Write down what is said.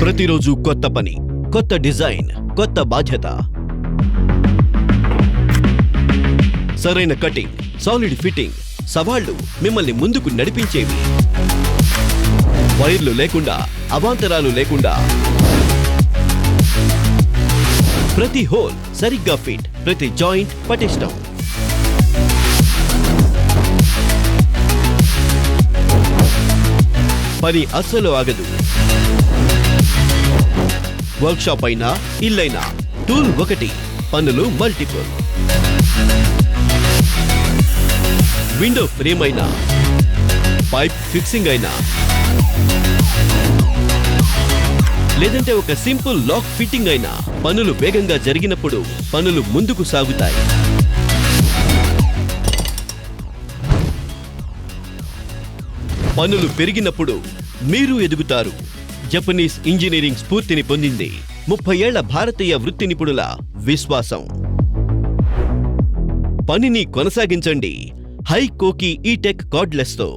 ప్రతిరోజు కొత్త పని, కొత్త డిజైన్, కొత్త బాధ్యత. సరైన కటింగ్, సాలిడ్ ఫిట్టింగ్, సవాళ్లు మిమ్మల్ని ముందుకు నడిపించేవి. వైర్లు లేకుండా, అవాంతరాలు లేకుండా, ప్రతి హోల్ సరిగ్గా ఫిట్, ప్రతి జాయింట్ పటిష్టం. పని అస్సలు ఆగదు. వర్క్షాప్ అయినా, ఇల్లైనా టూల్ ఒకటి, పనులు మల్టిపుల్. విండో ఫ్రేమ్ అయినా, పైప్ ఫిక్సింగ్ అయినా, లేదంటే ఒక సింపుల్ లాక్ ఫిట్టింగ్ అయినా, పనులు వేగంగా జరిగినప్పుడు పనులు ముందుకు సాగుతాయి. పనులు పెరిగినప్పుడు మీరు ఎదుగుతారు. జపనీస్ ఇంజనీరింగ్ స్ఫూర్తిని పొందింది 30 ఏళ్ల భారతీయ వృత్తి నిపుణుల విశ్వాసం. పనిని కొనసాగించండి హైకోకి ఈ టెక్ కార్డ్లెస్తో.